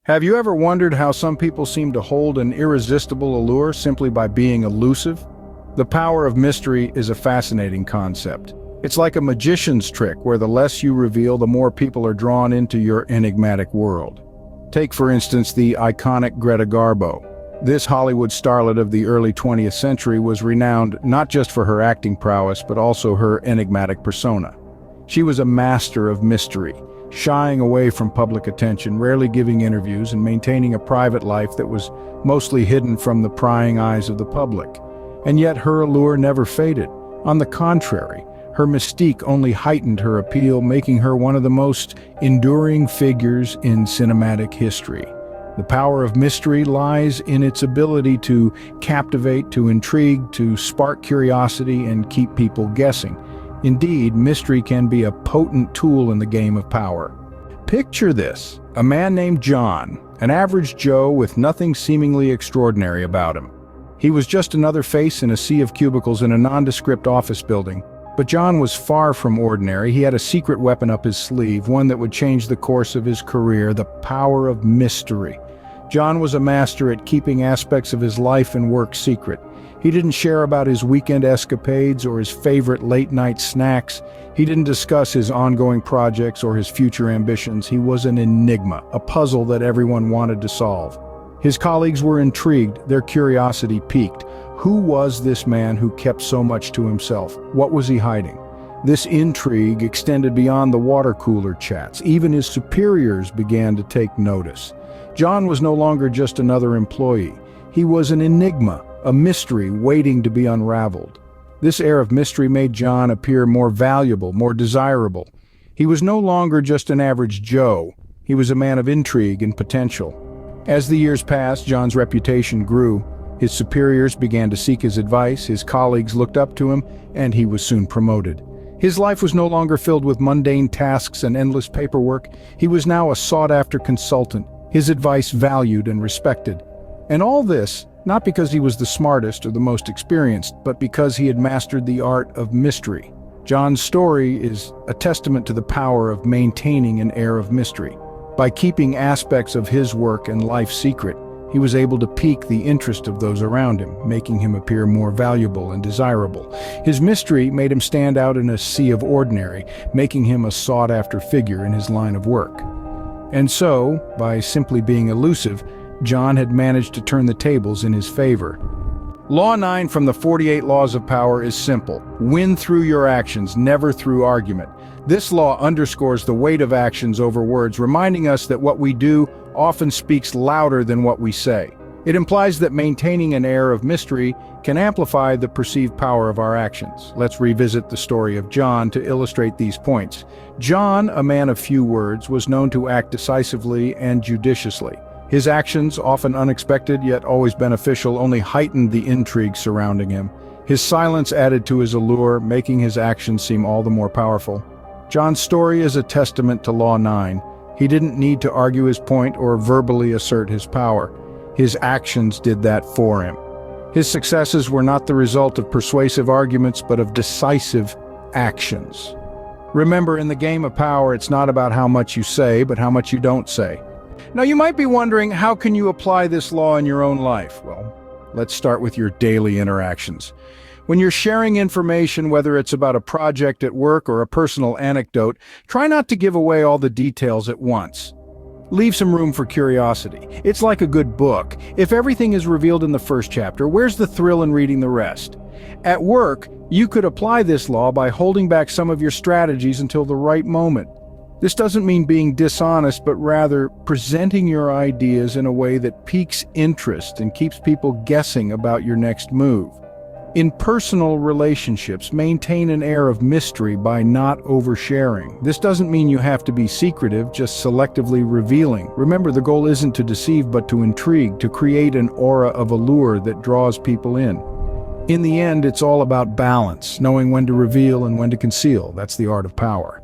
Have you ever wondered how some people seem to hold an irresistible allure simply by being elusive? The power of mystery is a fascinating concept. It's like a magician's trick where the less you reveal, the more people are drawn into your enigmatic world. Take, for instance, the iconic Greta Garbo. This Hollywood starlet of the early 20th century was renowned not just for her acting prowess, but also her enigmatic persona. She was a master of mystery, shying away from public attention, rarely giving interviews, and maintaining a private life that was mostly hidden from the prying eyes of the public. And yet her allure never faded. On the contrary, her mystique only heightened her appeal, making her one of the most enduring figures in cinematic history. The power of mystery lies in its ability to captivate, to intrigue, to spark curiosity, and keep people guessing. Indeed, mystery can be a potent tool in the game of power. Picture this: a man named John, an average Joe with nothing seemingly extraordinary about him. He was just another face in a sea of cubicles in a nondescript office building. But John was far from ordinary. He had a secret weapon up his sleeve, one that would change the course of his career: the power of mystery. John was a master at keeping aspects of his life and work secret. He didn't share about his weekend escapades or his favorite late-night snacks. He didn't discuss his ongoing projects or his future ambitions. He was an enigma, a puzzle that everyone wanted to solve. His colleagues were intrigued, their curiosity piqued. Who was this man who kept so much to himself? What was he hiding? This intrigue extended beyond the water cooler chats. Even his superiors began to take notice. John was no longer just another employee. He was an enigma, a mystery waiting to be unraveled. This air of mystery made John appear more valuable, more desirable. He was no longer just an average Joe. He was a man of intrigue and potential. As the years passed, John's reputation grew. His superiors began to seek his advice, his colleagues looked up to him, and he was soon promoted. His life was no longer filled with mundane tasks and endless paperwork. He was now a sought-after consultant, his advice valued and respected. And all this, not because he was the smartest or the most experienced, but because he had mastered the art of mystery. John's story is a testament to the power of maintaining an air of mystery. By keeping aspects of his work and life secret, he was able to pique the interest of those around him, making him appear more valuable and desirable. His mystery made him stand out in a sea of ordinary, making him a sought-after figure in his line of work. And so, by simply being elusive, John had managed to turn the tables in his favor. Law 9 from the 48 Laws of Power is simple. Win through your actions, never through argument. This law underscores the weight of actions over words, reminding us that what we do often speaks louder than what we say. It implies that maintaining an air of mystery can amplify the perceived power of our actions. Let's revisit the story of John to illustrate these points. John, a man of few words, was known to act decisively and judiciously. His actions, often unexpected yet always beneficial, only heightened the intrigue surrounding him. His silence added to his allure, making his actions seem all the more powerful. John's story is a testament to Law 9. He didn't need to argue his point or verbally assert his power. His actions did that for him. His successes were not the result of persuasive arguments, but of decisive actions. Remember, in the game of power, it's not about how much you say, but how much you don't say. Now, you might be wondering, how can you apply this law in your own life? Well, let's start with your daily interactions. When you're sharing information, whether it's about a project at work or a personal anecdote, try not to give away all the details at once. Leave some room for curiosity. It's like a good book. If everything is revealed in the first chapter, where's the thrill in reading the rest? At work, you could apply this law by holding back some of your strategies until the right moment. This doesn't mean being dishonest, but rather presenting your ideas in a way that piques interest and keeps people guessing about your next move. In personal relationships, maintain an air of mystery by not oversharing. This doesn't mean you have to be secretive, just selectively revealing. Remember, the goal isn't to deceive, but to intrigue, to create an aura of allure that draws people in. In the end, it's all about balance, knowing when to reveal and when to conceal. That's the art of power.